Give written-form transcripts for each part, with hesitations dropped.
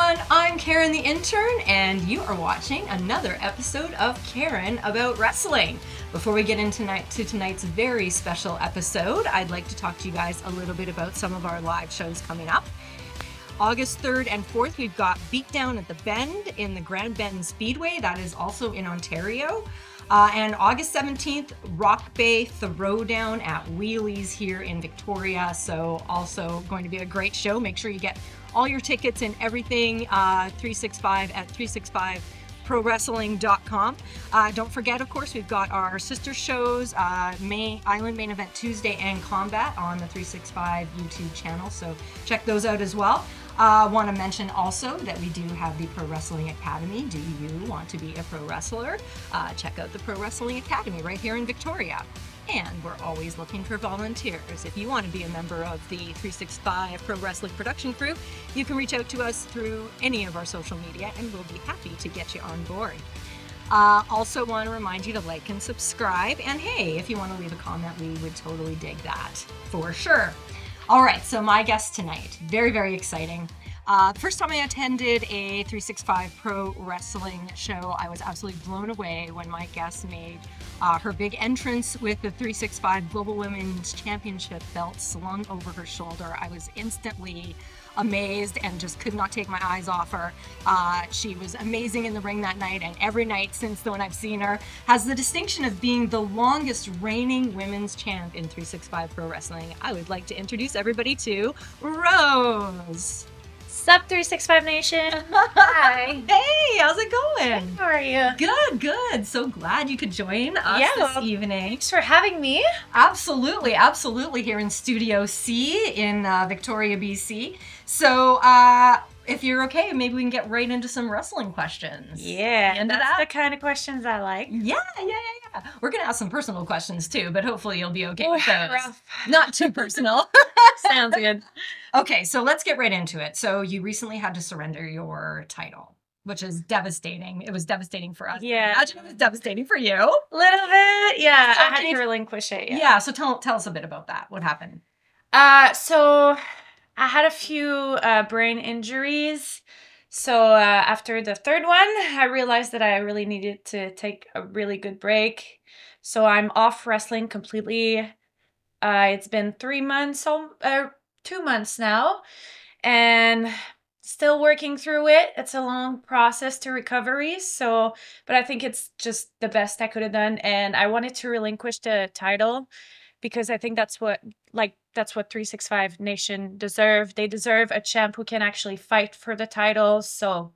everyone, I'm Karen the Intern, and you are watching another episode of Karen About Wrestling. Before we get into tonight's very special episode, I'd like to talk to you guys a little bit about some of our live shows coming up. August 3rd and 4th, we've got Beatdown at the Bend in the Grand Bend Speedway. That is also in Ontario. And August 17th, Rock Bay Throwdown at Wheelies here in Victoria. So also going to be a great show. Make sure you get all your tickets and everything 365 at 365prowrestling.com. Don't forget, of course, we've got our sister shows, Island Main Event Tuesday and Combat on the 365 YouTube channel. So check those out as well. Want to mention also that we do have the Pro Wrestling Academy. Do you want to be a pro wrestler? Check out the Pro Wrestling Academy right here in Victoria. And we're always looking for volunteers. If you want to be a member of the 365 Pro Wrestling production crew, you can reach out to us through any of our social media and we'll be happy to get you on board. Also want to remind you to like and subscribe. And hey, if you want to leave a comment, we would totally dig that for sure. All right, so my guest tonight, very, very exciting. First time I attended a 365 Pro Wrestling show, I was absolutely blown away when my guest made her big entrance with the 365 Global Women's Championship belt slung over her shoulder. I was instantly amazed and just could not take my eyes off her. She was amazing in the ring that night, and every night since then when I've seen her, has the distinction of being the longest reigning women's champ in 365 Pro Wrestling. I would like to introduce everybody to Rose. Sup, 365 Nation. Hi. Hey, how's it going? How are you? Good, good. So glad you could join us this evening. Thanks for having me. Absolutely, absolutely, here in Studio C in Victoria, BC. So if you're okay, maybe we can get right into some wrestling questions. Yeah, that's the kind of questions I like. Yeah. We're going to ask some personal questions too, but hopefully you'll be okay with those. Rough. Not too personal. Sounds good. Okay, so let's get right into it. So you recently had to surrender your title, which is devastating. It was devastating for us. Yeah. I imagine it was devastating for you. Little bit, yeah. So I had to relinquish it. Yeah, so tell us a bit about that. What happened? So I had a few brain injuries. So after the third one, I realized that I really needed to take a really good break. So I'm off wrestling completely. It's been 2 months now, and still working through it. It's a long process to recovery. But I think it's just the best I could have done. And I wanted to relinquish the title because I think that's what 365 Nation deserve. They deserve a champ who can actually fight for the title. So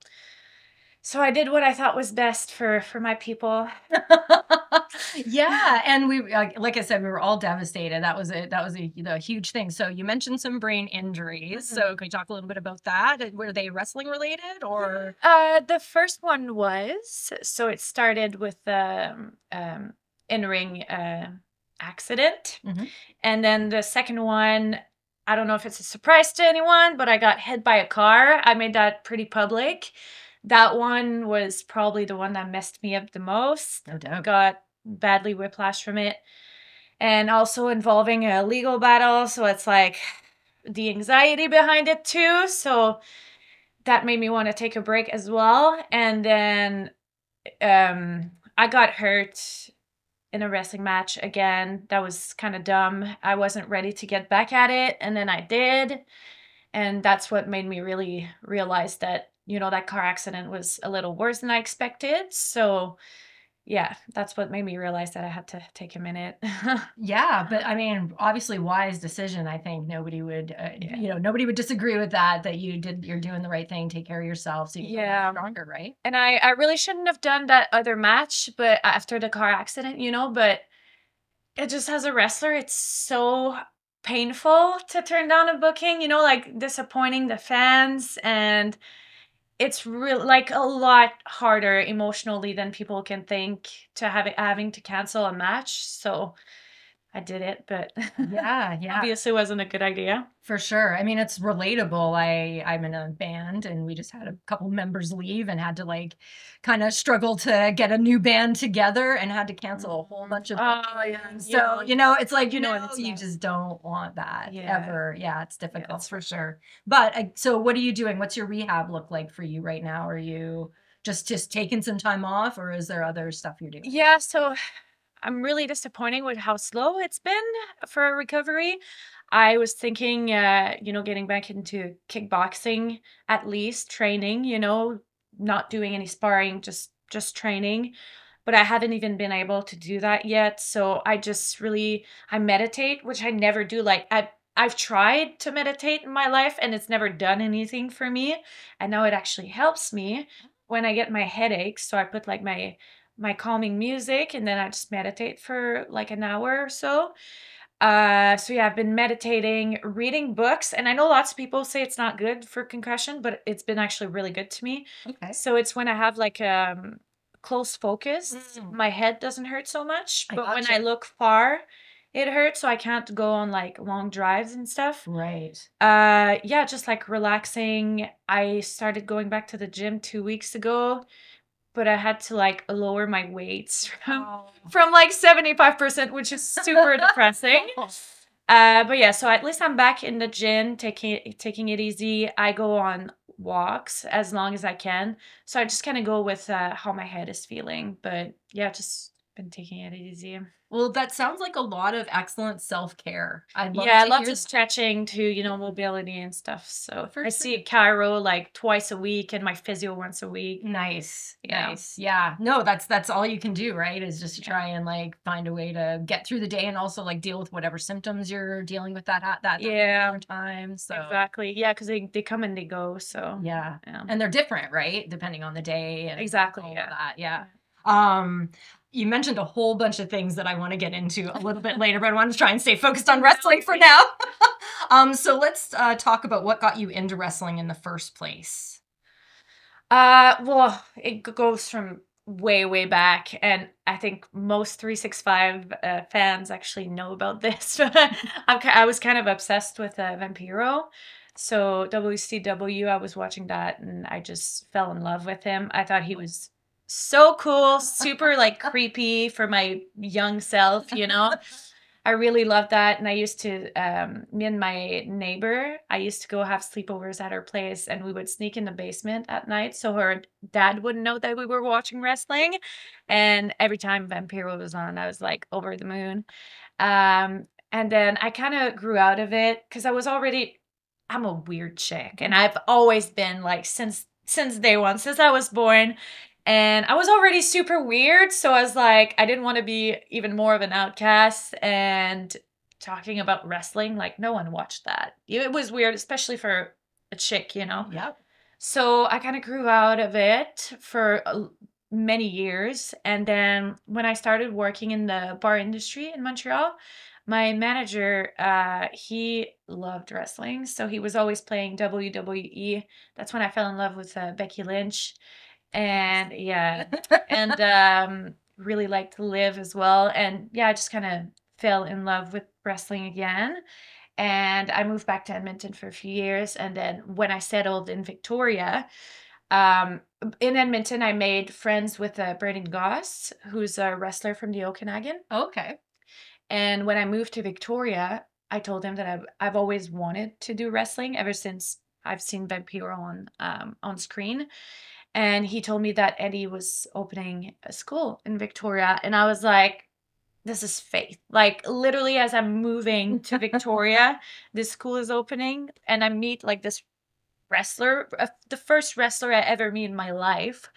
I did what I thought was best for my people. Yeah, and we, like I said, we were all devastated. That was a huge thing. So you mentioned some brain injuries. Mm-hmm. So can you talk a little bit about that? Were they wrestling related or? The first one was, so it started with in-ring accident. Mm-hmm. And then the second one, I don't know if it's a surprise to anyone, but I got hit by a car. I made that pretty public. That one was probably the one that messed me up the most. No doubt. Got badly whiplash from it. And also involving a legal battle. So it's like the anxiety behind it too. So that made me want to take a break as well. And then I got hurt in a wrestling match again. That was kind of dumb. I wasn't ready to get back at it. And then I did. And that's what made me really realize that, that car accident was a little worse than I expected. So yeah, that's what made me realize that I had to take a minute. Yeah, but I mean, obviously wise decision. I think nobody would, nobody would disagree with that you're doing the right thing, take care of yourself so you can get stronger, right? And I really shouldn't have done that other match, but after the car accident, but it just as a wrestler, it's so painful to turn down a booking, like disappointing the fans, and it's really like a lot harder emotionally than people can think to having to cancel a match. So I did it, but Yeah, yeah. obviously wasn't a good idea. For sure. I mean, it's relatable. I'm in a band and we just had a couple members leave and had to like kind of struggle to get a new band together and had to cancel a whole bunch of Oh yeah. bookings. So, it's like, You know no, what it's you like. just don't want that Yeah. ever. Yeah, it's Yeah, difficult it's for sure. But so what are you doing? What's your rehab look like for you right now? Are you just taking some time off or is there other stuff you're doing? yeah, so I'm really disappointed with how slow it's been for recovery. I was thinking, getting back into kickboxing, at least training, not doing any sparring, just training. But I haven't even been able to do that yet. So I meditate, which I never do. Like I've tried to meditate in my life and it's never done anything for me. And now it actually helps me when I get my headaches. So I put like my calming music and then I just meditate for like an hour or so. So yeah, I've been meditating, reading books, and I know lots of people say it's not good for concussion, but it's been actually really good to me. Okay. So it's when I have like close focus, Mm. my head doesn't hurt so much, I but when I gotcha. look far, it hurts, so I can't go on like long drives and stuff. Right. Yeah, just like relaxing. I started going back to the gym 2 weeks ago, but I had to like lower my weights Oh. from like 75%, which is super depressing. But yeah, so at least I'm back in the gym, taking it easy. I go on walks as long as I can. So I just kind of go with how my head is feeling. But yeah, just been taking it easy. Well, that sounds like a lot of excellent self-care. I'd love Yeah, to lots hear of stretching too, mobility and stuff. So for I sure. see Cairo like twice a week and my physio once a week. Nice, Yeah. nice. Yeah. No, that's all you can do, right? Is just to Yeah. try and like find a way to get through the day and also like deal with whatever symptoms you're dealing with that Yeah, particular time. So exactly. Yeah, because they come and they go. So yeah. yeah, And they're different, right? Depending on the day and exactly. all of Yeah. that. Yeah. Yeah. Um, you mentioned a whole bunch of things that I want to get into a little bit later, but I want to try and stay focused on wrestling for now. So let's talk about what got you into wrestling in the first place. Well, it goes from way, way back, and I think most 365 fans actually know about this. I was kind of obsessed with Vampiro. So WCW, I was watching that, and I just fell in love with him. I thought he was so cool, super like creepy for my young self. I really loved that. And I used to, me and my neighbor, I used to go have sleepovers at her place and we would sneak in the basement at night so her dad wouldn't know that we were watching wrestling. And every time Vampiro was on, I was like over the moon. And then I kind of grew out of it because I'm a weird chick and I've always been like since day one, since I was born. And I was already super weird, so I was like, I didn't want to be even more of an outcast. And talking about wrestling, like, no one watched that. It was weird, especially for a chick. Yep. So I kind of grew out of it for many years. And then when I started working in the bar industry in Montreal, my manager, he loved wrestling. So he was always playing WWE. That's when I fell in love with Becky Lynch and yeah, and really liked to live as well. And yeah, I just kind of fell in love with wrestling again. And I moved back to Edmonton for a few years. And then when I settled in Victoria, um, in Edmonton, I made friends with Brandon Goss, who's a wrestler from the Okanagan. Okay. And when I moved to Victoria, I told him that I've always wanted to do wrestling ever since I've seen Vampiro on screen. And he told me that Eddie was opening a school in Victoria. And I was like, this is faith. Like, literally, as I'm moving to Victoria, this school is opening. And I meet like this wrestler, the first wrestler I ever meet in my life.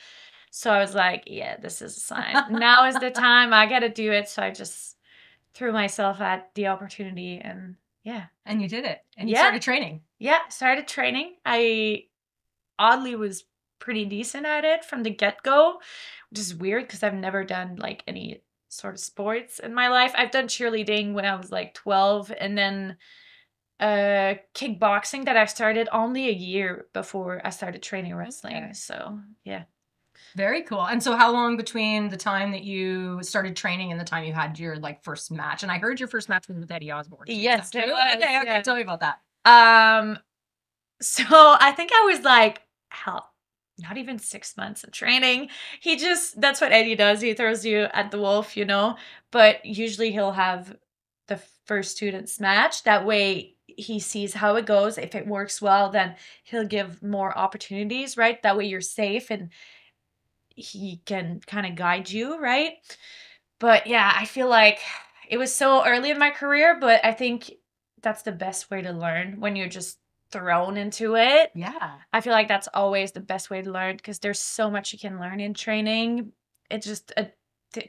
So I was like, yeah, this is a sign. Now is the time. I got to do it. So I just threw myself at the opportunity. And yeah. And you did it. And you Yeah. started training. Yeah, started training. I oddly was pretty decent at it from the get-go, which is weird because I've never done like any sort of sports in my life. I've done cheerleading when I was like 12 and then kickboxing that I started only a year before I started training wrestling. Okay. So, yeah. Very cool. And so how long between the time that you started training and the time you had your like first match? And I heard your first match was with Eddie Osborne. Yes, True? it was, Okay, yeah. tell me about that. So I think I was like, hell, not even 6 months of training. That's what Eddie does. He throws you at the wolf, you know, but usually he'll have the first students match. That way he sees how it goes. If it works well, then he'll give more opportunities, right? That way you're safe and he can kind of guide you, right? But yeah, I feel like it was so early in my career, but I think that's the best way to learn when you're just thrown into it. Yeah. I feel like that's always the best way to learn because there's so much you can learn in training. It's just a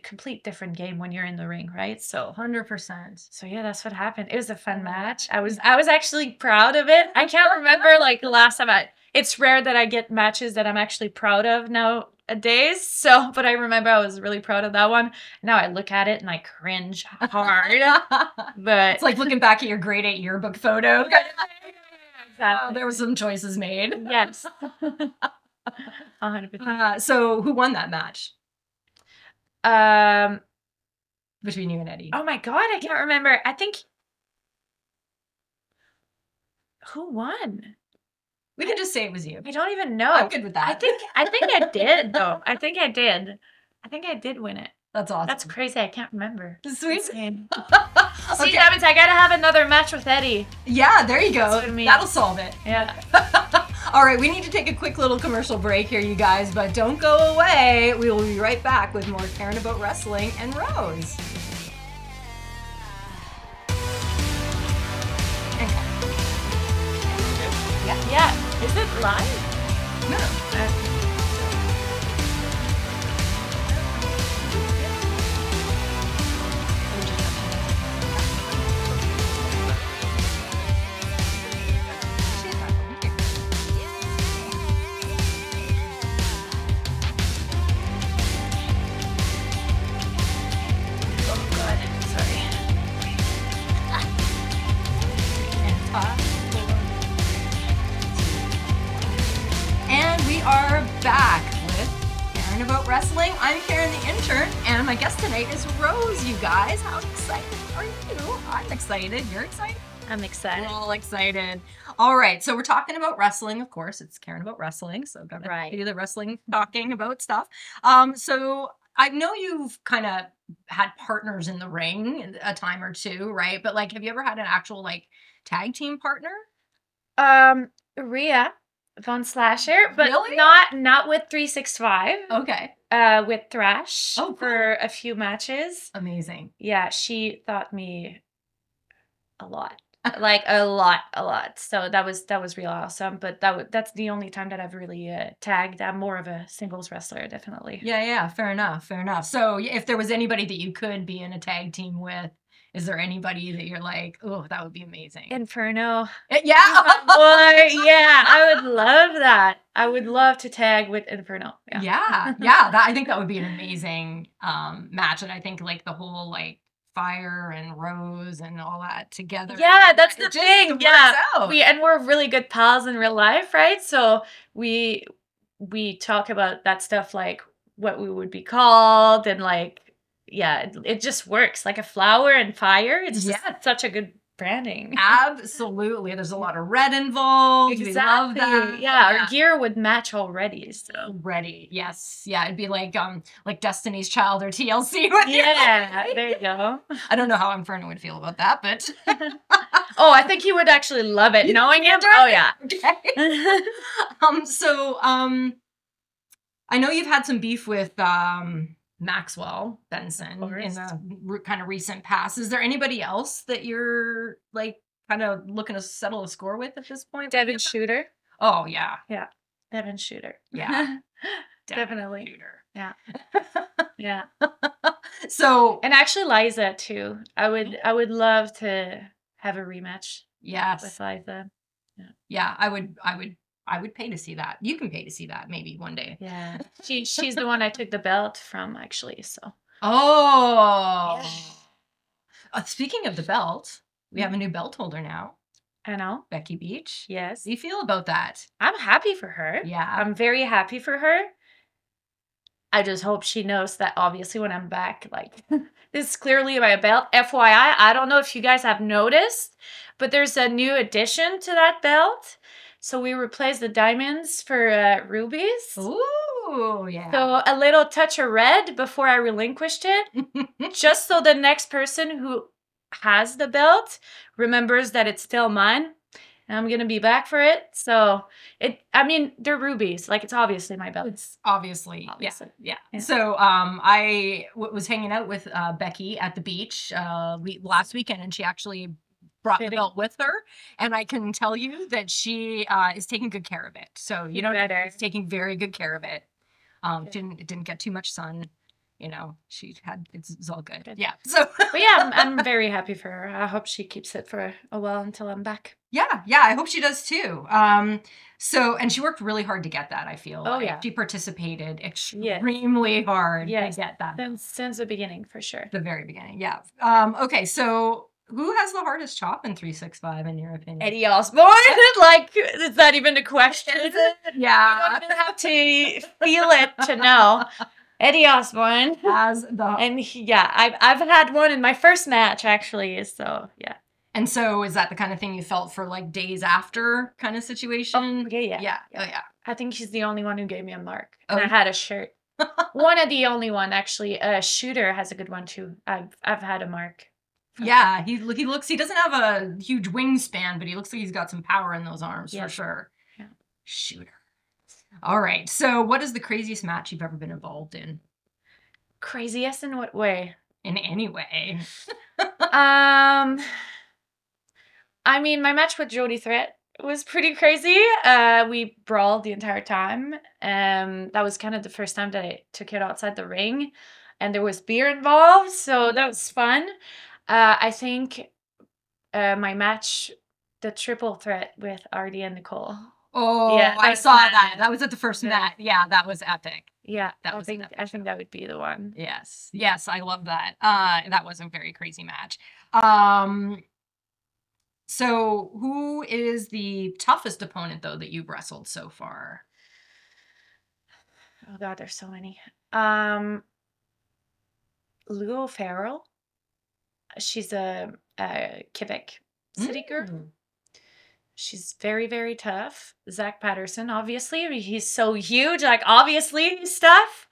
complete different game when you're in the ring, right? So 100%. so yeah, that's what happened. It was a fun match. I was actually proud of it. I can't remember like the last time it's rare that I get matches that I'm actually proud of nowadays. So, but I remember I was really proud of that one. Now I look at it and I cringe hard. But It's like looking back at your grade 8 yearbook photo. exactly. There were some choices made. Yes. 100%. So who won that match Um, between you and Eddie? oh my God, I can't remember. I think who won? We can just say it was you. I don't even know. I'm good with that. I think I did though. I think I did. I think I did win it. That's awesome. That's crazy. I can't remember. Sweet. See, Okay. that means I gotta have another match with Eddie. Yeah, there you go. That's what it means. That'll solve it. Yeah. All right, we need to take a quick little commercial break here, you guys, but don't go away. We will be right back with more Caring About Wrestling and Rose. Yeah. Is it live? No. Oh God. Sorry. And we are back with Caring About Wrestling. I'm Karen the Intern, and my guest tonight is Rose, you guys. How excited are you? I'm excited. You're excited? I'm We're excited. all excited. All right, so we're talking about wrestling, of course. It's Caring About Wrestling, so gotta Right. do the wrestling talking about stuff. So I know you've kind of had partners in the ring a time or two, right? But like, have you ever had an actual like tag team partner? Rhea Von Slasher, but Really? not with 365. Okay, With Thrash Oh, cool. for a few matches. amazing. Yeah, she taught me a lot. Like a lot. So that was real awesome. But that's the only time that I've really tagged. I'm more of a singles wrestler, definitely. Yeah, fair enough. So if there was anybody that you could be in a tag team with, is there anybody that you're like, oh, that would be amazing? Inferno. Yeah. Boy, yeah, I would love that. I would love to tag with Inferno. Yeah. I think that would be an amazing match, and I think like the whole like Fire and Rose and all that together. Yeah, that's the it just thing. works Yeah. out. We're really good pals in real life, right? So we talk about that stuff like what we would be called and like yeah, it just works like a flower and fire. It's just such a good branding. Absolutely. There's a lot of red involved. We love that. Yeah, our gear would match already. So Ready. Yes. Yeah. It'd be like Destiny's Child or TLC. With yeah, there you go. I don't know how Inferno would feel about that, but Oh, I think he would actually love it. Knowing him. Oh yeah. okay. I know you've had some beef with Maxwell Benson in the kind of recent past. Is there anybody else that you're like kind of looking to settle a score with at this point? Devin Shooter. Oh yeah. Yeah. Devin Shooter. Yeah. Definitely. Shooter. Yeah. Yeah. So And actually Liza too. I would love to have a rematch yes. with Liza. Yeah, I would pay to see that. You can pay to see that maybe one day. Yeah. She's the one I took the belt from actually, so. Oh. Yeah. Speaking of the belt, we have a new belt holder now. I know. Becky Beach. Yes. How do you feel about that? I'm happy for her. Yeah. I'm very happy for her. I just hope she knows that obviously when I'm back, like this is clearly my belt. FYI, I don't know if you guys have noticed, but there's a new addition to that belt. So we replaced the diamonds for rubies. Ooh, yeah. So a little touch of red before I relinquished it, just so the next person who has the belt remembers that it's still mine. And I'm gonna be back for it. So I mean, they're rubies. Like, it's obviously my belt. It's obviously. Obviously. Yeah. Yeah. So I was hanging out with Becky at the beach last weekend, and she actually brought the belt with her, and I can tell you that she is taking good care of it. So you know, she's taking very good care of it. Didn't get too much sun. You know, it's all good. Yeah. So, but yeah, I'm very happy for her. I hope she keeps it for a while until I'm back. Yeah, I hope she does too. So, and she worked really hard to get that, I feel. Oh, yeah. She participated extremely hard to get that. Since the beginning, for sure. The very beginning, yeah. Okay, so who has the hardest chop in 365 in your opinion? Eddie Osborne? Like, is that even a question? Yeah. You don't even have to feel it to know. Eddie Osborne has the, and I've had one in my first match actually. So yeah. And so is that the kind of thing you felt for like days after kind of situation? Oh, okay, yeah. Oh yeah. I think he's the only one who gave me a mark. And I had a shirt. One of the only one actually. Shooter has a good one too. I've had a mark. Yeah, he doesn't have a huge wingspan, but he looks like he's got some power in those arms for sure. Yeah. Shooter. All right. So what is the craziest match you've ever been involved in? Craziest in what way? In any way. I mean, my match with Jody Threat was pretty crazy. We brawled the entire time. That was kind of the first time that I took it outside the ring, and there was beer involved, so that was fun. I think my match, the triple threat with Artie and Nicole. Oh, yeah, I saw that. That was at the first match. Yeah, that was epic. Yeah, I think that would be the one. Yes, I love that. That was a very crazy match. So who is the toughest opponent though that you've wrestled so far? Oh God, there's so many. Luo Farrell. She's a Quebec City girl. She's very, very tough. Zach Patterson, obviously. I mean, he's so huge. Like, obviously, stuff.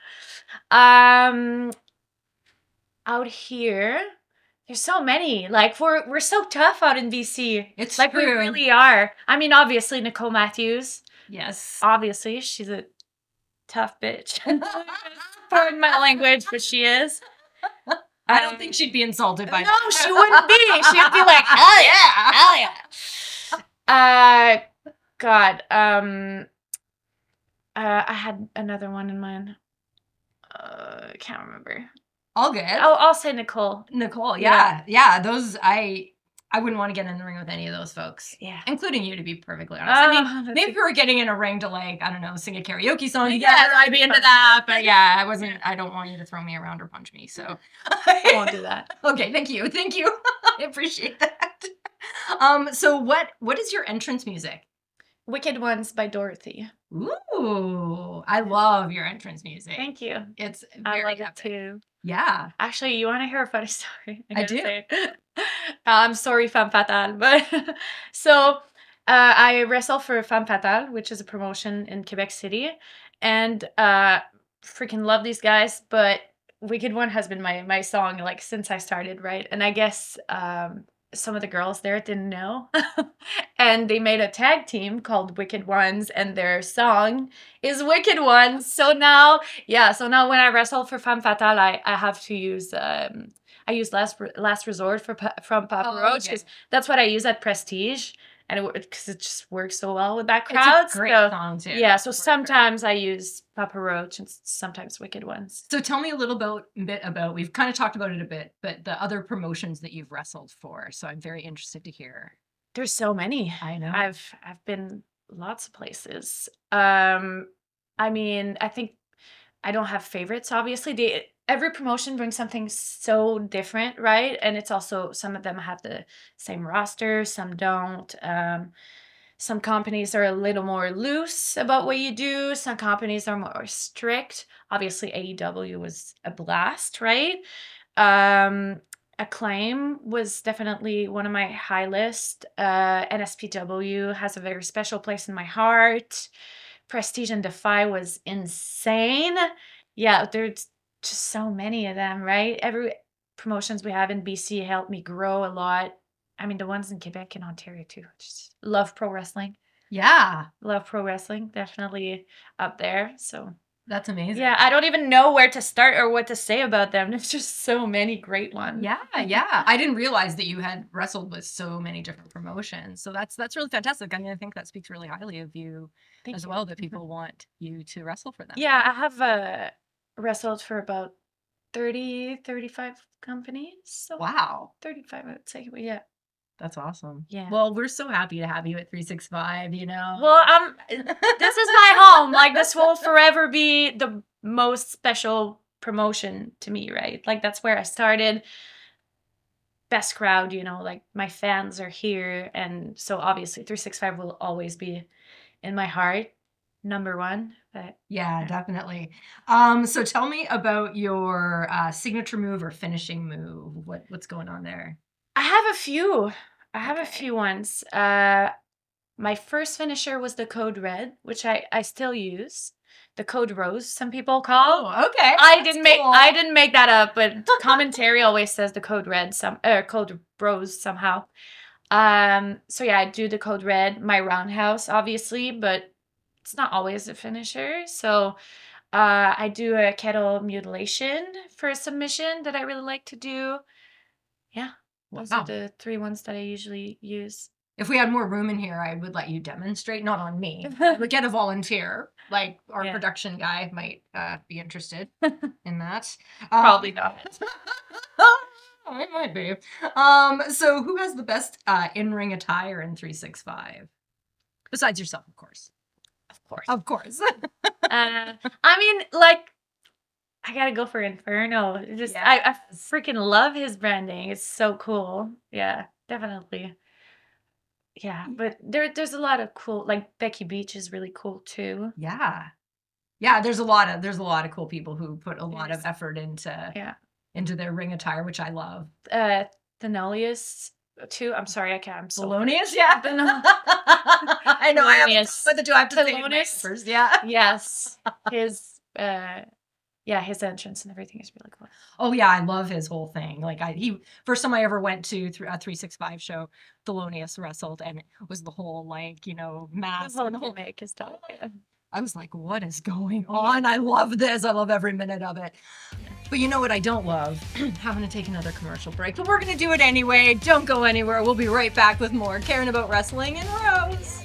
Out here, there's so many. Like, we're so tough out in BC. It's like true. We really are. I mean, obviously, Nicole Matthews. Yes. Obviously, she's a tough bitch. Pardon my language, but she is. I don't think she'd be insulted by that. No, she wouldn't be. She would be like, hell yeah, hell yeah. God. I had another one in mind. I can't remember. All good. I'll say Nicole. Nicole, yeah. Those I wouldn't want to get in the ring with any of those folks. Yeah. Including you, to be perfectly honest. I mean, maybe if we were getting in a ring to, like, I don't know, sing a karaoke song together, I'd be into that. But yeah, I don't want you to throw me around or punch me, so. I won't do that. Okay, thank you. I appreciate that. So what is your entrance music? Wicked Ones by Dorothy. Ooh, I love your entrance music. Thank you. It's I very like it too. Yeah. Actually, you want to hear a funny story? I do. I'm sorry, Femme Fatale, but so I wrestle for Femme Fatale, which is a promotion in Quebec City, and freaking love these guys. But Wicked One has been my song like since I started, right? And I guess some of the girls there didn't know, and they made a tag team called Wicked Ones, and their song is Wicked Ones. So now when I wrestle for Femme Fatale, I have to use I use Last Resort from Papa Roach because that's what I use at Prestige, and because it just works so well with that crowd. It's a great song too. Yeah, so sometimes I use Papa Roach and sometimes Wicked Ones. So tell me a little bit about, we've kind of talked about it a bit, but the other promotions that you've wrestled for. So I'm very interested to hear. There's so many. I know. I've been lots of places. I mean, I think I don't have favorites, obviously. Every promotion brings something so different, right? And it's also, some of them have the same roster, some don't. Some companies are a little more loose about what you do. Some companies are more strict. Obviously, AEW was a blast, right? Acclaim was definitely one of my high list. NSPW has a very special place in my heart. Prestige and Defy was insane. Yeah, there's just so many of them, right? Every promotions we have in BC helped me grow a lot. I mean, the ones in Quebec and Ontario too. Just love pro wrestling. Yeah. Love pro wrestling. Definitely up there. So That's amazing. yeah, I don't even know where to start or what to say about them. There's just so many great ones. Yeah. I didn't realize that you had wrestled with so many different promotions. So that's really fantastic. I mean, I think that speaks really highly of you as well, that people want you to wrestle for them. Yeah, I have wrestled for about 30, 35 companies. So Wow. 35, I would say. But yeah. That's awesome. Yeah. Well, we're so happy to have you at 365, you know. Well, this is my home. Like, this will forever be the most special promotion to me, right? Like, that's where I started. Best crowd, you know, like my fans are here. And so obviously 365 will always be in my heart, number one. But yeah, definitely. So tell me about your signature move or finishing move. What's going on there? I have a few. I have a few ones. My first finisher was the code red, which I still use. The code rose, some people call. Oh, okay. I didn't make that up, but commentary always says the code red, code rose somehow. So yeah, I do the code red, my roundhouse, obviously, but it's not always a finisher. So I do a kettle mutilation for a submission that I really like to do. Yeah. Those are the three ones that I usually use. If we had more room in here, I would let you demonstrate. Not on me. I would get a volunteer. Like our production guy might be interested in that. Probably not. It might be. So who has the best in-ring attire in 365? Besides yourself, of course. Of course. I mean, like, I gotta go for Inferno. Just I freaking love his branding. It's so cool. Yeah, definitely. Yeah, but there's a lot of cool, like Becky Beach is really cool too. Yeah, there's a lot of cool people who put a lot of effort into their ring attire, which I love. Thenolius too. I'm sorry, I can't. I'm so Thelonious, yeah. I know. I have but the two I have to say first. Yeah. Yes. His his entrance and everything is really cool. Oh yeah, I love his whole thing. Like first time I ever went to a 365 show, Thelonious wrestled, and it was the whole mask and the whole make his stuff. Yeah. I was like, what is going on? I love this. I love every minute of it. But you know what I don't love? Having to take another commercial break. But we're gonna do it anyway. Don't go anywhere. We'll be right back with more Caring About Wrestling and Rose.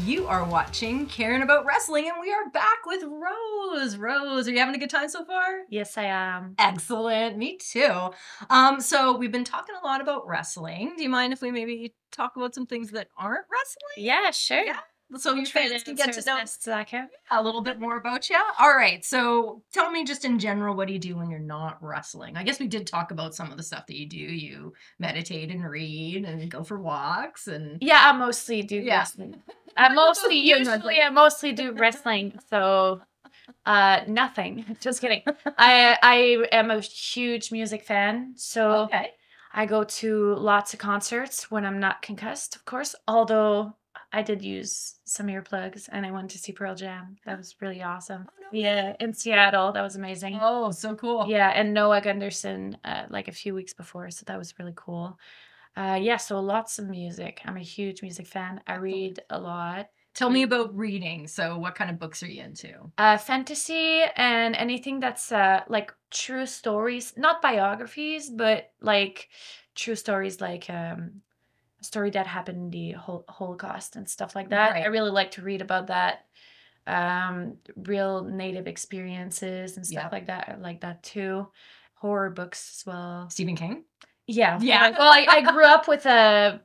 You are watching Caring About Wrestling, and we are back with Rose. Rose, are you having a good time so far? Yes, I am. Excellent. Me too. So we've been talking a lot about wrestling. Do you mind if we maybe talk about some things that aren't wrestling? Yeah, sure. Yeah. So your fans can get to know a little bit more about you. All right. So tell me just in general, what do you do when you're not wrestling? I guess we did talk about some of the stuff that you do. You meditate and read and go for walks and I mostly do wrestling. I mostly do wrestling. So nothing. Just kidding. I am a huge music fan. So I go to lots of concerts when I'm not concussed, of course. Although I did use some earplugs and I went to see Pearl Jam. That was really awesome. Oh, no Yeah, way. in Seattle. That was amazing. Oh, so cool. Yeah, and Noah Gunderson like a few weeks before, so that was really cool. Yeah, so lots of music. I'm a huge music fan. I read a lot. Tell me about reading. So what kind of books are you into? Fantasy and anything that's like true stories, not biographies, but like true stories, like a story that happened in the Holocaust and stuff like that. I Right. really like to read about that. Real native experiences and stuff Yep. like that. I like that too. Horror books as well. Stephen King? Yeah. Yeah. Well, I grew up with a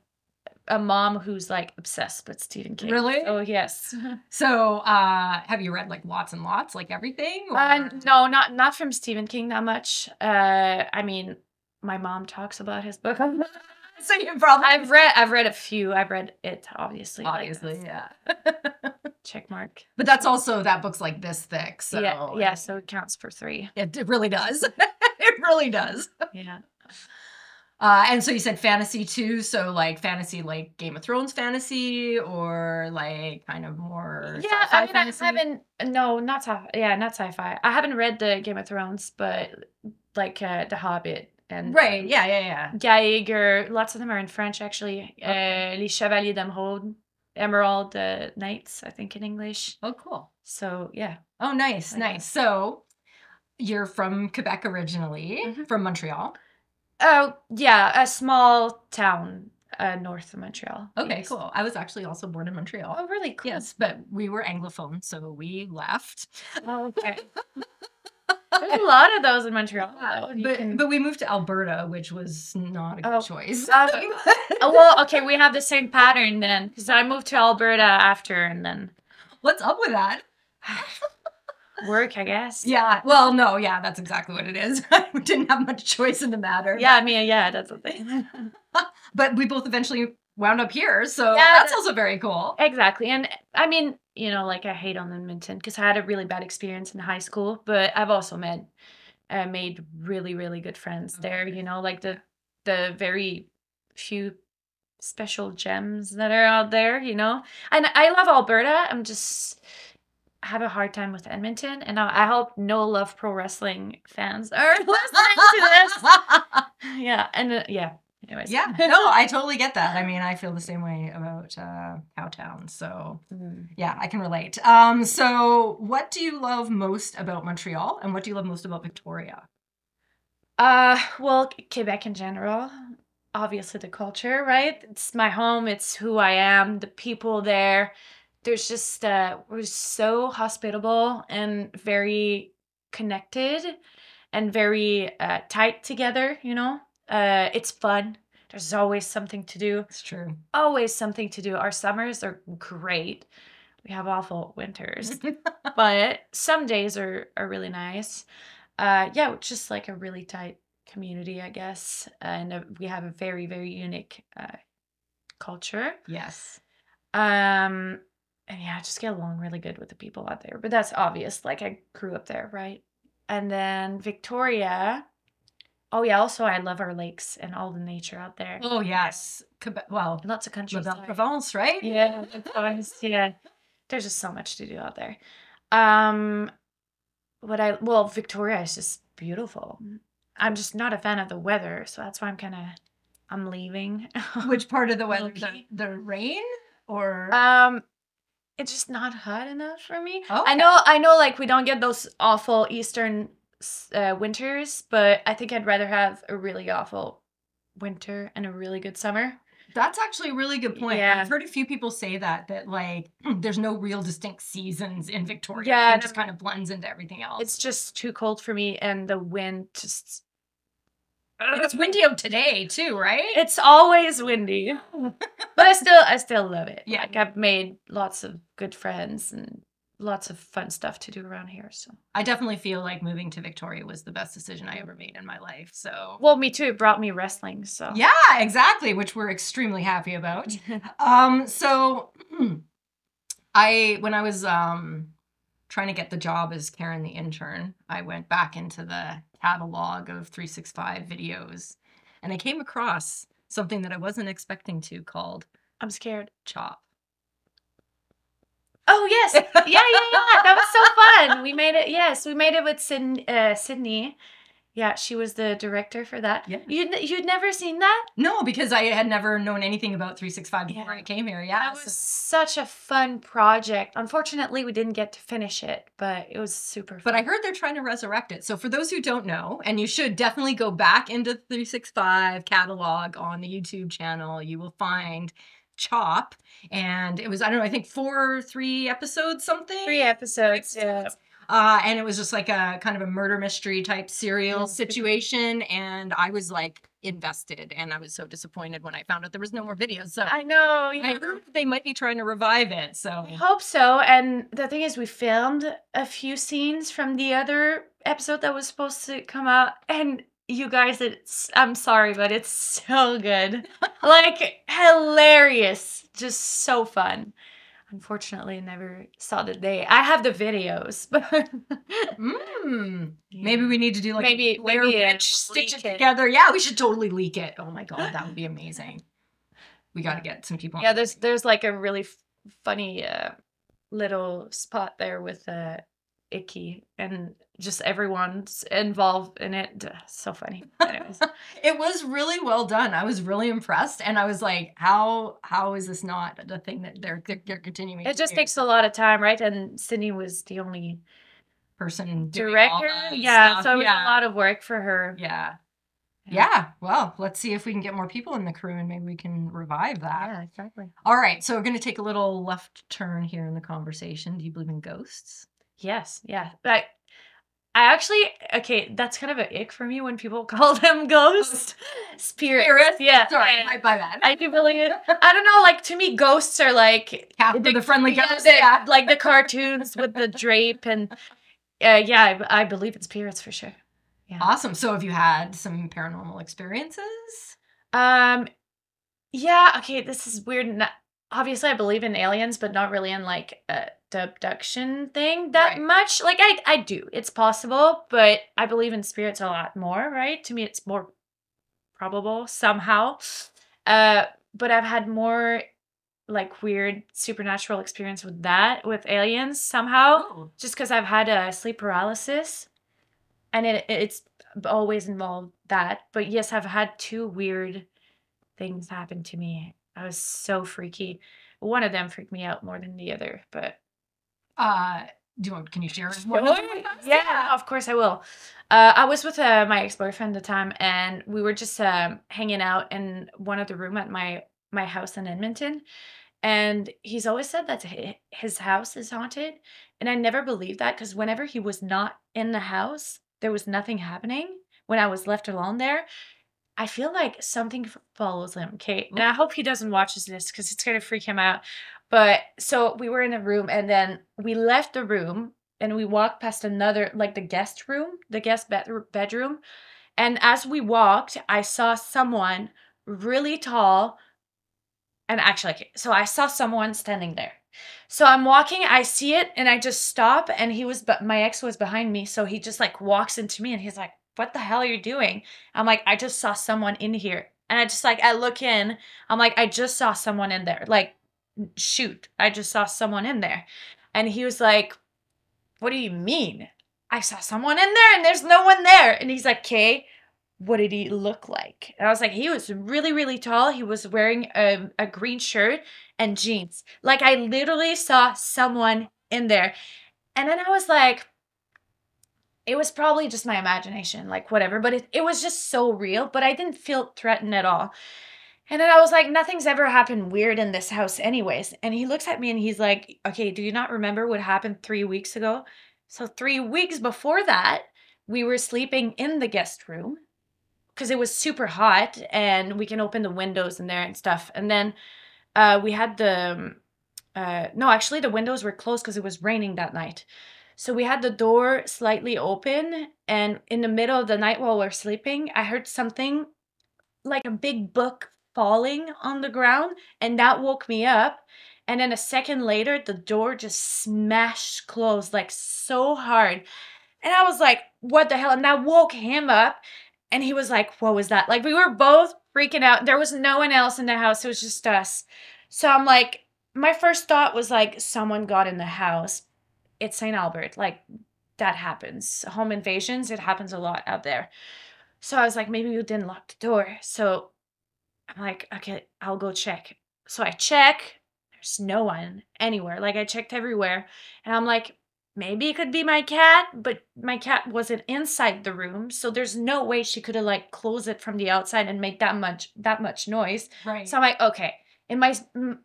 mom who's like obsessed with Stephen King. Really? Oh yes. So, have you read like lots and lots, like everything? No, not from Stephen King that much. I mean, my mom talks about his book. So you probably I've read a few. I've read it, obviously. obviously, yeah. Check mark. But that's also that book's like this thick, so Yeah, so it counts for 3. it really does. It really does. Yeah. And so you said fantasy too, so like fantasy like Game of Thrones fantasy or like kind of more Yeah, sci-fi I mean, fantasy? I haven't. No, not sci. Yeah, not sci-fi. I haven't read the Game of Thrones, but like The Hobbit and Right, yeah. Geiger. Lots of them are in French, actually. Okay. Les Chevaliers d'Emeraude, Emerald Knights, I think in English. Oh, cool. So yeah. Oh, nice, Like nice. So you're from Quebec originally, Mhm. from Montreal. Oh yeah, a small town north of Montreal. Okay, Yes. cool. I was actually also born in Montreal. Oh, really cool. Yes, but we were Anglophone, so we left. Oh, okay. There's a lot of those in Montreal. Though. But we moved to Alberta, which was not a good choice. Well, okay, we have the same pattern then, because I moved to Alberta after, and then What's up with that? work, I guess. Yeah, well, no, yeah, that's exactly what it is. I didn't have much choice in the matter. Yeah, I mean, yeah, that's the thing. But we both eventually wound up here, so Yeah, that's also very cool. Exactly, and I mean, you know, like I hate on Edmonton because I had a really bad experience in high school, but I've also made really, really good friends there. You know, like the very few special gems that are out there. You know, and I love Alberta. I have a hard time with Edmonton, and I hope no Love Pro Wrestling fans are listening to this. Yeah, and yeah. Anyways. Yeah, no, I totally get that. I mean, I feel the same way about Cowtown, so yeah, I can relate. So what do you love most about Montreal, and what do you love most about Victoria? Well, Quebec in general. Obviously the culture, right? It's my home, it's who I am, the people there. There's just we're so hospitable and very connected and very tight together, you know? It's fun. There's always something to do. It's true. Always something to do. Our summers are great. We have awful winters, but some days are really nice. Yeah, it's just like a really tight community, I guess, and we have a very, very unique culture. Yes. And yeah, I just get along really good with the people out there. But that's obvious. Like I grew up there, right? And then Victoria. Oh yeah, also I love our lakes and all the nature out there. Oh yes, Quebec. Well, And lots of countries. La Belle Provence, right? Yeah, yeah. There's just so much to do out there. Well, Victoria is just beautiful. I'm just not a fan of the weather, so that's why I'm leaving. Which part of the weather? Low-key. The rain or? It's just not hot enough for me. Okay. I know, like we don't get those awful eastern winters, but I think I'd rather have a really awful winter and a really good summer. That's actually a really good point. Yeah. I've heard a few people say that like there's no real distinct seasons in Victoria. Yeah, It just kind of blends into everything else. It's just too cold for me, and the wind just. It's windy out today too, right? It's always windy, but I still love it. Yeah. Like I've made lots of good friends and lots of fun stuff to do around here. So I definitely feel like moving to Victoria was the best decision I ever made in my life. So well, me too. It brought me wrestling. So yeah, exactly, which we're extremely happy about. So when I was trying to get the job as Karen the intern, I went back into the catalog of 365 videos, and I came across something that I wasn't expecting to called I'm scared. Chop. Oh yes, yeah. That was so fun. We made it. Yes, we made it with Sydney. Yeah, she was the director for that. Yeah. You'd never seen that? No, because I had never known anything about 365 before I came here. Yeah. That was such a fun project. Unfortunately, we didn't get to finish it, but it was super fun. But I heard they're trying to resurrect it. So for those who don't know, and you should definitely go back into the 365 catalog on the YouTube channel, you will find Chop. And it was, I don't know, I think 3 episodes, something? 3 episodes, yeah. And it was just like a kind of a murder mystery type serial situation. And I was like invested, and I was so disappointed when I found out there was no more videos. So I know. I heard they might be trying to revive it. So I hope so. And the thing is, we filmed a few scenes from the other episode that was supposed to come out. And you guys, I'm sorry, but it's so good. Like, hilarious. Just so fun. Unfortunately, I never saw the day. I have the videos, but maybe we need to do like maybe stitch it together. Yeah, we should totally leak it. Oh my god, that would be amazing. We got to get some people. Yeah, there's like a really funny little spot there with Icky, and just everyone's involved in it. So funny. Anyways. It was really well done. I was really impressed, and I was like, how is this not the thing that they're continuing? It just takes a lot of time, right? And Sydney was the only person director. Yeah, so it was a lot of work for her. Yeah. Well, let's see if we can get more people in the crew, and maybe we can revive that. Yeah, exactly. All right, so we're going to take a little left turn here in the conversation. Do you believe in ghosts? Yes, yeah. But I actually, okay, that's kind of an ick for me when people call them ghosts. Spirits. Yeah. Sorry, my bad. I do believe it. I don't know, like, to me, ghosts are like the friendly ghosts. Like the cartoons with the drape, and I believe in spirits for sure. Yeah. Awesome. So have you had some paranormal experiences? Yeah, okay, this is weird. Obviously, I believe in aliens, but not really in like the abduction thing that much. Like, I do. It's possible, but I believe in spirits a lot more, right? To me, it's more probable somehow. But I've had more like weird supernatural experience with aliens somehow. Just because I've had sleep paralysis, and it's always involved that. But yes, I've had 2 weird things happen to me. I was so freaky. One of them freaked me out more than the other, but can you share one of them with us? Yeah, of course I will. I was with my ex-boyfriend at the time, and we were just hanging out in one of the room at my house in Edmonton. And he's always said that his house is haunted, and I never believed that, because whenever he was not in the house, there was nothing happening. When I was left alone there, I feel like something follows him, okay? And I hope he doesn't watch this, because it's going to freak him out. But so we were in a room, and then we left the room, and we walked past another, like the guest bedroom. And as we walked, I saw someone really tall. And actually, okay, so I saw someone standing there. So I'm walking, I see it, and I just stop, and my ex was behind me, so he just like walks into me, and he's like, "What the hell are you doing?" I'm like, "I just saw someone in here." And I look in, I'm like, "I just saw someone in there. Like, shoot, I just saw someone in there." And he was like, "What do you mean? I saw someone in there and there's no one there." And he's like, "Okay, what did he look like?" And I was like, "He was really, really tall. He was wearing a green shirt and jeans." Like, I literally saw someone in there. And then I was like, it was probably just my imagination, like whatever. But it was just so real, but I didn't feel threatened at all. And then I was like, nothing's ever happened weird in this house anyways. And he looks at me and he's like, "Okay, do you not remember what happened 3 weeks ago?" So 3 weeks before that, we were sleeping in the guest room, because it was super hot, and we can open the windows in there and stuff. And then we had no, actually the windows were closed because it was raining that night. So we had the door slightly open, and in the middle of the night while we're sleeping, I heard something like a big book falling on the ground, and that woke me up. And then a second later, the door just smashed closed, like so hard. And I was like, "What the hell?" And that woke him up. And he was like, "What was that?" Like, we were both freaking out. There was no one else in the house. It was just us. So I'm like, my first thought was like someone got in the house. It's St. Albert. Like that happens. Home invasions, it happens a lot out there. So I was like, maybe you didn't lock the door. So I'm like, okay, I'll go check. So I check. There's no one anywhere. Like I checked everywhere. And I'm like, maybe it could be my cat, but my cat wasn't inside the room. So there's no way she could have like closed it from the outside and make that much noise. Right. So I'm like, okay.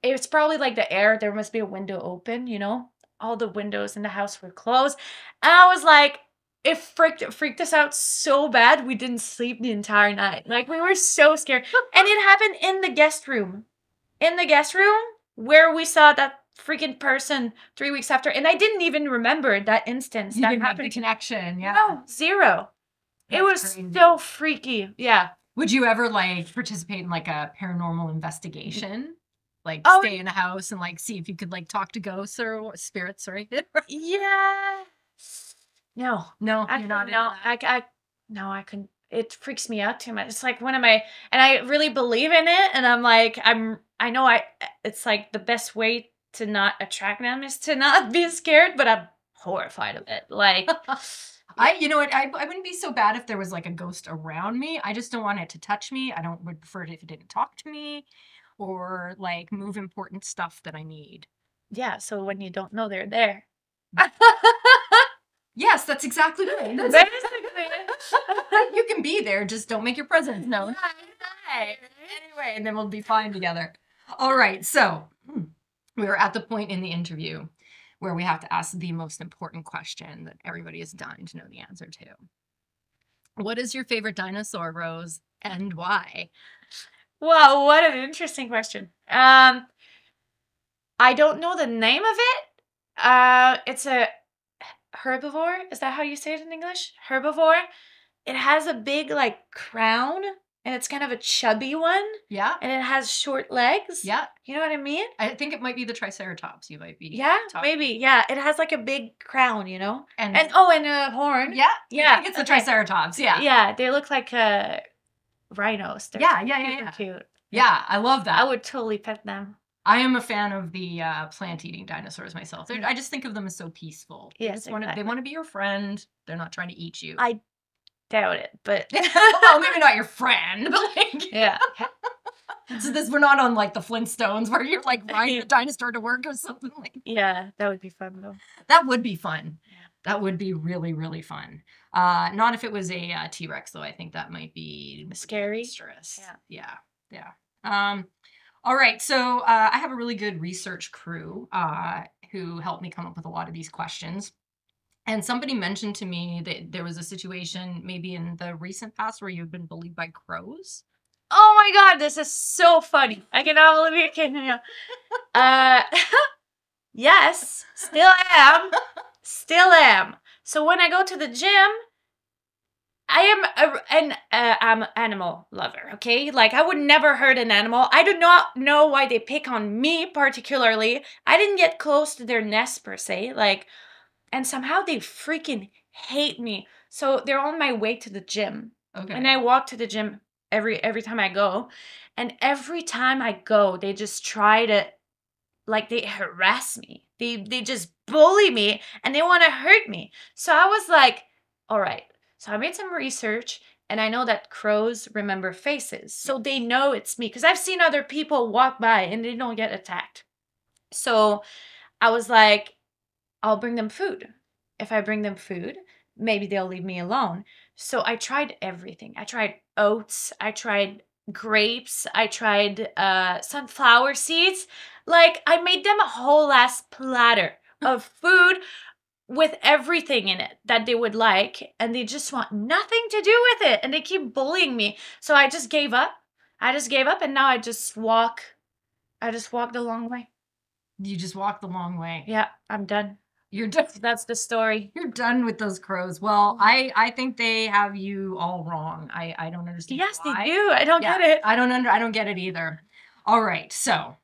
It's probably like the air. There must be a window open, you know? All the windows in the house were closed. And I was like, it freaked us out so bad we didn't sleep the entire night. Like we were so scared. And it happened in the guest room. In the guest room where we saw that freaking person 3 weeks after. And I didn't even remember that instance You that didn't have happened. the connection. Yeah. No, zero. It was crazy. so freaky. Yeah. Would you ever like participate in like a paranormal investigation? Like Oh. stay in the house and like see if you could like talk to ghosts or spirits, sorry. Yeah. No. No, I you're not. no, I couldn't. It freaks me out too much. It's like and I really believe in it, and I'm like, I know it's like the best way to not attract them is to not be scared, but I'm horrified of it. Like, You know what, I wouldn't be so bad if there was like a ghost around me. I just don't want it to touch me. Would prefer it if it didn't talk to me or like move important stuff that I need. yeah, so when you don't know they're there. Yes, that's exactly right. That's Basically. you can be there, just don't make your presence known. Anyway, and then we'll be fine together. All right, so we are at the point in the interview where we have to ask the most important question that everybody is dying to know the answer to. What is your favorite dinosaur, Rose, and why? Wow, what an interesting question. I don't know the name of it. It's a herbivore. Is that how you say it in English? Herbivore. It has a big like crown, and it's kind of a chubby one, Yeah, and it has short legs. yeah. You know what I mean? I think it might be the Triceratops. You might be. Yeah, talking. maybe. Yeah, it has like a big crown, you know, And and a horn. yeah, Yeah, I think it's the okay. Triceratops. Yeah, Yeah, they look like rhinos. They're yeah, super cute. Yeah, I love that. I would totally pet them. I am a fan of the plant-eating dinosaurs myself. I just think of them as so peaceful. Yes, They exactly. want to be your friend. They're not trying to eat you. I doubt it, but Well, maybe not your friend, but like, yeah. so we're not on like the Flintstones where you're like riding a dinosaur to work or something like. Yeah, that would be fun though. That would be fun. Yeah. That would be really, really fun. Not if it was a T-Rex though. I think that might be Scary. monstrous. Yeah. All right, so I have a really good research crew who helped me come up with a lot of these questions. And somebody mentioned to me that there was a situation maybe in the recent past where you've been bullied by crows. Oh my god, this is so funny. I cannot believe you can. Yes, still am. Still am. So when I go to the gym, I am I'm an animal lover, okay? Like, I would never hurt an animal. I do not know why they pick on me particularly. I didn't get close to their nest per se, like, and somehow they freaking hate me. So they're on my way to the gym. Okay. And I walk to the gym every time I go. And every time I go, they just try to, like, they harass me. They just bully me and they want to hurt me. So I was like, all right. So I made some research and I know that crows remember faces. So they know it's me because I've seen other people walk by and they don't get attacked. So I was like, I'll bring them food. If I bring them food, maybe they'll leave me alone. So I tried everything. I tried oats. I tried grapes. I tried sunflower seeds. Like, I made them a whole ass platter of food with everything in it that they would like, and they just want nothing to do with it, and they keep bullying me. So I just gave up. And now I just walk the long way. You just walk the long way. Yeah, I'm done. You're done. That's the story. You're done with those crows. Well, I think they have you all wrong. I don't understand. Yes, why. they do. I don't get it. I don't get it either. All right, so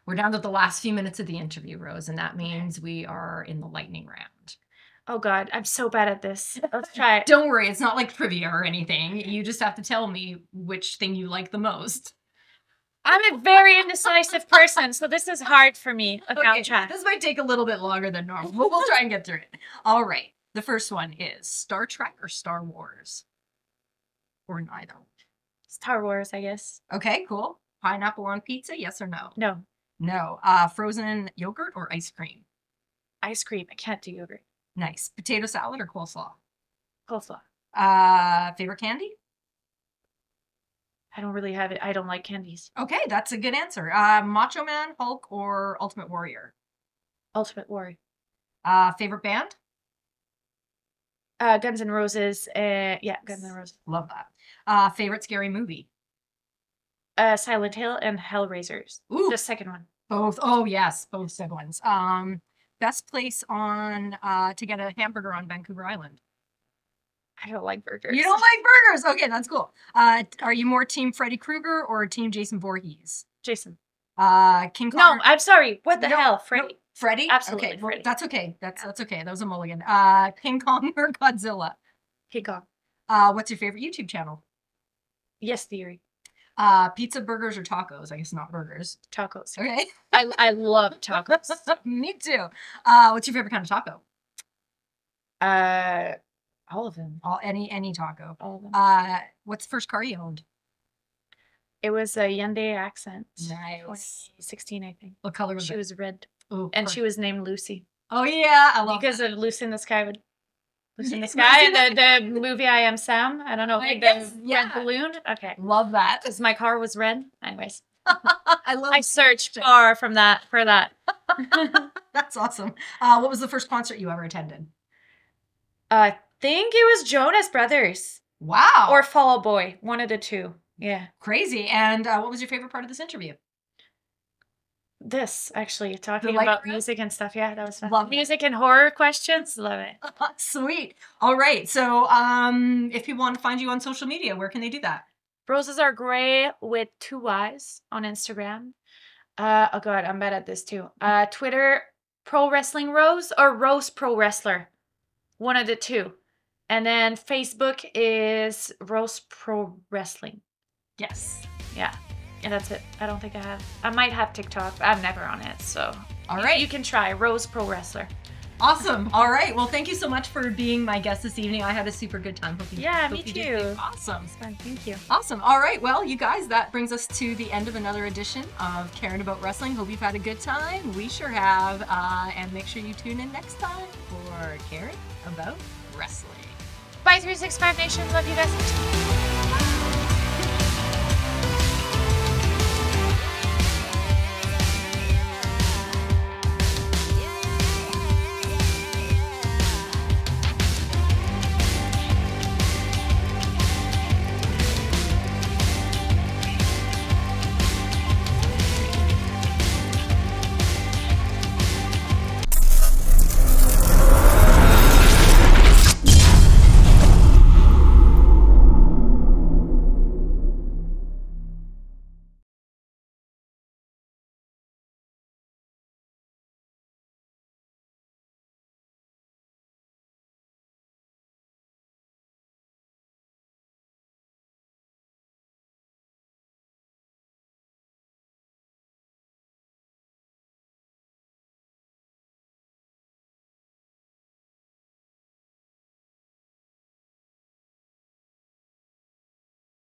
we're down to the last few minutes of the interview, Rose, and that means we are in the lightning round. Oh God, I'm so bad at this. Let's try it. Don't worry, it's not like trivia or anything. You just have to tell me which thing you like the most. I'm a very indecisive person, so this is hard for me. Okay, I'll try. This might take a little bit longer than normal, but we'll try and get through it. All right. The first one is Star Trek or Star Wars? Or neither. Star Wars, I guess. Okay, cool. Pineapple on pizza, yes or no? No. No. Frozen yogurt or ice cream? Ice cream. I can't do yogurt. Nice. Potato salad or coleslaw? Coleslaw. Favorite candy? I don't really have it. I don't like candies. Okay, that's a good answer. Macho Man, Hulk, or Ultimate Warrior? Ultimate Warrior. Favorite band? Guns N' Roses. Yeah, Guns N' Roses. Love that. Favorite scary movie? Silent Hill and Hellraisers. Ooh. The second one. Both. Oh, yes, both good ones. Best place on to get a hamburger on Vancouver Island? I don't like burgers. You don't like burgers? Okay, that's cool. Are you more Team Freddy Krueger or Team Jason Voorhees? Jason. King Kong. No, I'm sorry. What the hell? Freddy. No, Freddy? Absolutely. Okay, well, Freddy. that's okay. That's okay. That was a mulligan. King Kong or Godzilla? King Kong. What's your favorite YouTube channel? Yes, Theory. Pizza, burgers, or tacos? I guess not burgers. Tacos. Okay. I love tacos. Me too. What's your favorite kind of taco? All of them. Any taco. All of them. What's the first car you owned? It was a Hyundai Accent. Nice. 2016, I think. What color was She it? was red. Ooh, And she was named Lucy. Oh yeah, I love Because that. of Lucy in the Sky with Lucy in the Lucy Sky in and the movie I Am Sam. I don't know. I The guess, red yeah. balloon. Okay. Love that. Because my car was red. Anyways. I love. I searched far from that for that. That's awesome. What was the first concert you ever attended? I think it was Jonas Brothers. Wow. Or Fall Out Boy. One of the two. Yeah. Crazy. And what was your favorite part of this interview? This, actually, talking light about room? music and stuff. Yeah, that was fun. Love it. Music and horror questions. Love it. Sweet. All right. So if people want to find you on social media, where can they do that? Roses Are Gray with 2 Y's on Instagram. Oh God, I'm bad at this too. Twitter, Pro Wrestling Rose or Rose Pro Wrestler. One of the two. And then Facebook is Rose Pro Wrestling. Yes. Yeah. And that's it. I don't think I have. I might have TikTok, but I'm never on it. So All right. you can try Rose Pro Wrestler. Awesome. All right. Well, thank you so much for being my guest this evening. I had a super good time. Hope Me you too. did. Awesome. It's fun. Thank you. Awesome. All right. Well, you guys, that brings us to the end of another edition of Caring About Wrestling. Hope you've had a good time. We sure have. And make sure you tune in next time for Caring About Wrestling. Bye, 365 Nation. Love you guys.